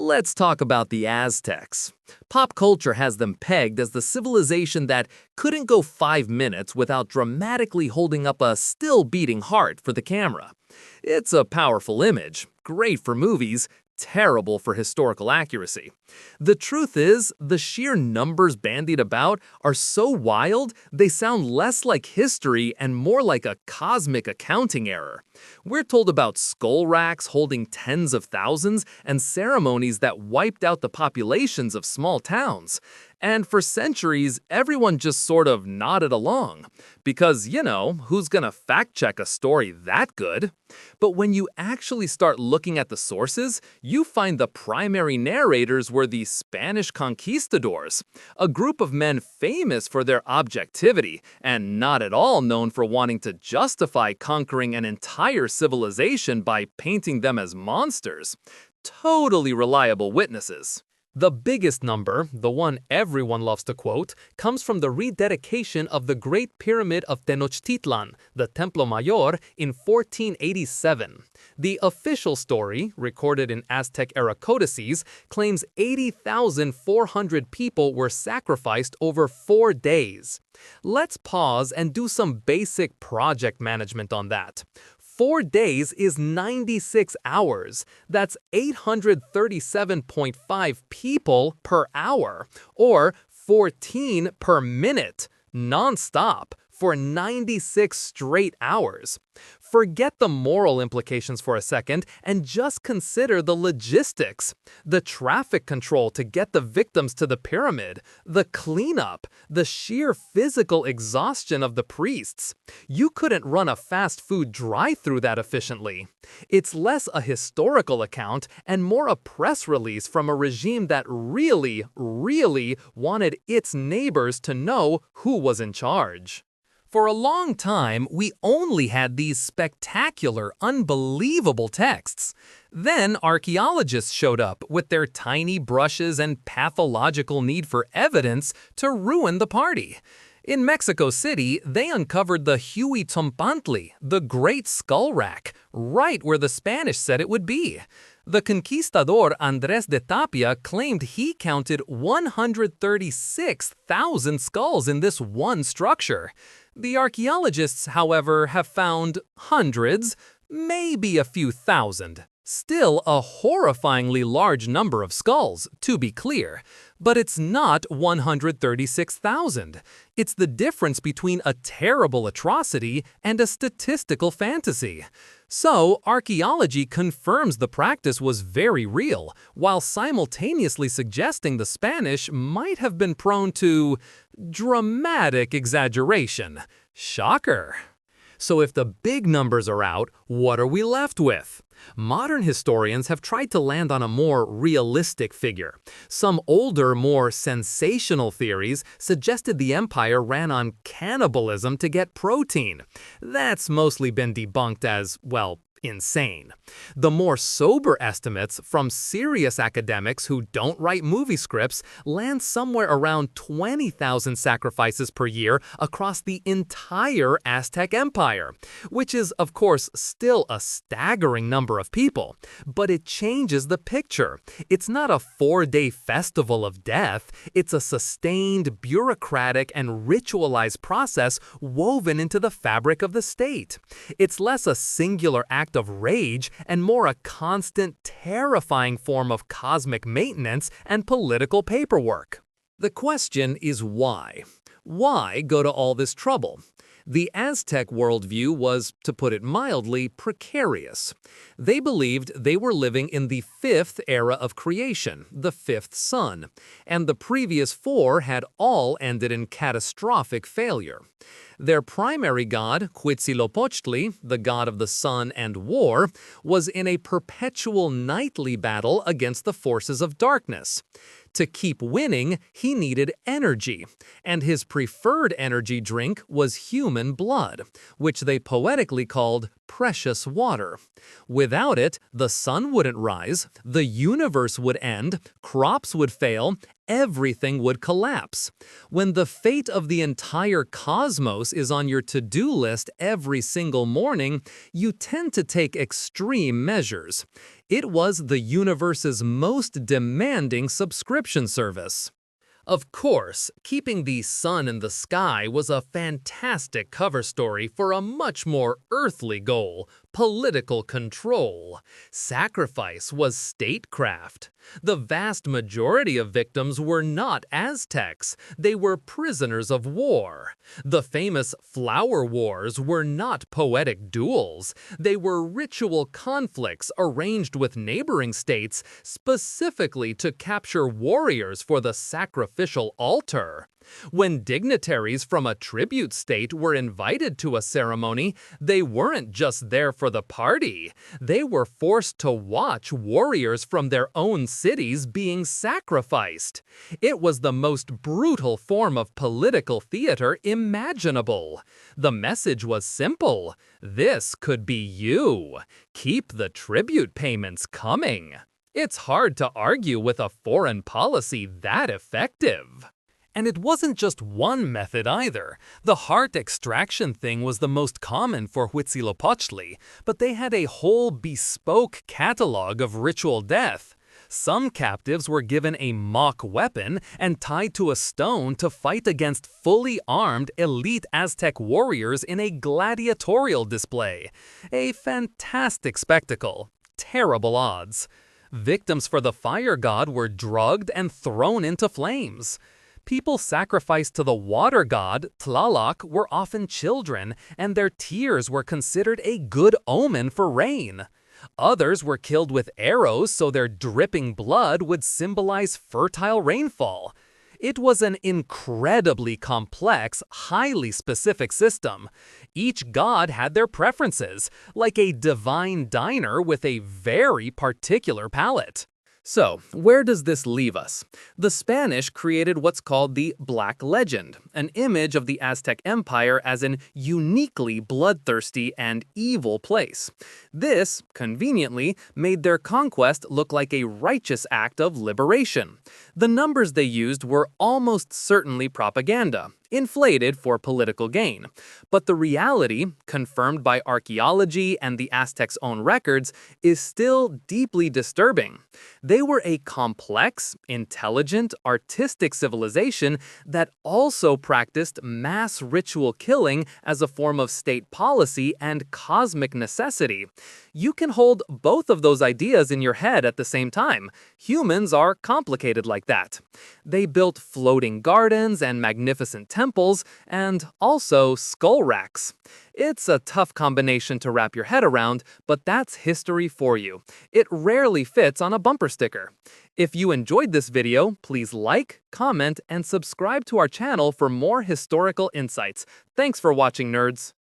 Let's talk about the Aztecs. Pop culture has them pegged as the civilization that couldn't go 5 minutes without dramatically holding up a still beating heart for the camera. It's a powerful image, great for movies, terrible for historical accuracy. The truth is, the sheer numbers bandied about are so wild, they sound less like history and more like a cosmic accounting error. We're told about skull racks holding tens of thousands and ceremonies that wiped out the populations of small towns. And for centuries, everyone just sort of nodded along. Because, who's gonna fact-check a story that good? But when you actually start looking at the sources, you find the primary narrators were the Spanish conquistadors, a group of men famous for their objectivity and not at all known for wanting to justify conquering an entire civilization by painting them as monsters. Totally reliable witnesses. The biggest number, the one everyone loves to quote, comes from the rededication of the Great Pyramid of Tenochtitlan, the Templo Mayor, in 1487. The official story, recorded in Aztec-era codices, claims 80,400 people were sacrificed over 4 days. Let's pause and do some basic project management on that. 4 days is 96 hours. That's 837.5 people per hour, or 14 per minute, non-stop, for 96 straight hours. Forget the moral implications for a second and just consider the logistics. The traffic control to get the victims to the pyramid, the cleanup, the sheer physical exhaustion of the priests. You couldn't run a fast food drive-through that efficiently. It's less a historical account and more a press release from a regime that really wanted its neighbors to know who was in charge. For a long time, we only had these spectacular, unbelievable texts. Then archaeologists showed up with their tiny brushes and pathological need for evidence to ruin the party. In Mexico City, they uncovered the Huitzompantli, the Great Skull Rack, right where the Spanish said it would be. The conquistador Andrés de Tapia claimed he counted 136,000 skulls in this one structure. The archaeologists, however, have found hundreds, maybe a few thousand. Still a horrifyingly large number of skulls, to be clear. But it's not 136,000. It's the difference between a terrible atrocity and a statistical fantasy. So, archaeology confirms the practice was very real, while simultaneously suggesting the Spanish might have been prone to dramatic exaggeration. Shocker. So if the big numbers are out, what are we left with? Modern historians have tried to land on a more realistic figure. Some older, more sensational theories suggested the empire ran on cannibalism to get protein. That's mostly been debunked as, well, insane. The more sober estimates from serious academics who don't write movie scripts land somewhere around 20,000 sacrifices per year across the entire Aztec Empire, which is, of course, still a staggering number of people. But it changes the picture. It's not a 4-day festival of death. It's a sustained, bureaucratic, and ritualized process woven into the fabric of the state. It's less a singular act of rage and more a constant, terrifying form of cosmic maintenance and political paperwork. The question is why? Why go to all this trouble? The Aztec worldview was, to put it mildly, precarious. They believed they were living in the 5th era of creation, the 5th sun, and the previous 4 had all ended in catastrophic failure. Their primary god, Huitzilopochtli, the god of the sun and war, was in a perpetual nightly battle against the forces of darkness. To keep winning, he needed energy, and his preferred energy drink was human blood, which they poetically called precious water. Without it, the sun wouldn't rise, the universe would end, crops would fail, everything would collapse. When the fate of the entire cosmos is on your to-do list every single morning, you tend to take extreme measures. It was the universe's most demanding subscription service. Of course, keeping the sun in the sky was a fantastic cover story for a much more earthly goal: political control. Sacrifice was statecraft. The vast majority of victims were not Aztecs, they were prisoners of war. The famous Flower Wars were not poetic duels, they were ritual conflicts arranged with neighboring states specifically to capture warriors for the sacrificial altar. When dignitaries from a tribute state were invited to a ceremony, they weren't just there for the party. They were forced to watch warriors from their own cities being sacrificed. It was the most brutal form of political theater imaginable. The message was simple: this could be you. Keep the tribute payments coming. It's hard to argue with a foreign policy that effective. And it wasn't just one method either. The heart extraction thing was the most common for Huitzilopochtli, but they had a whole bespoke catalog of ritual death. Some captives were given a mock weapon and tied to a stone to fight against fully armed elite Aztec warriors in a gladiatorial display. A fantastic spectacle. Terrible odds. Victims for the fire god were drugged and thrown into flames. People sacrificed to the water god, Tlaloc, were often children, and their tears were considered a good omen for rain. Others were killed with arrows so their dripping blood would symbolize fertile rainfall. It was an incredibly complex, highly specific system. Each god had their preferences, like a divine diner with a very particular palate. So, where does this leave us? The Spanish created what's called the Black Legend, an image of the Aztec Empire as an uniquely bloodthirsty and evil place. This, conveniently, made their conquest look like a righteous act of liberation. The numbers they used were almost certainly propaganda, inflated for political gain. But the reality, confirmed by archaeology and the Aztecs' own records, is still deeply disturbing. They were a complex, intelligent, artistic civilization that also practiced mass ritual killing as a form of state policy and cosmic necessity. You can hold both of those ideas in your head at the same time. Humans are complicated like that. They built floating gardens and magnificent temples, and also skull racks. It's a tough combination to wrap your head around, but that's history for you. It rarely fits on a bumper sticker. If you enjoyed this video, please like, comment, and subscribe to our channel for more historical insights. Thanks for watching, nerds!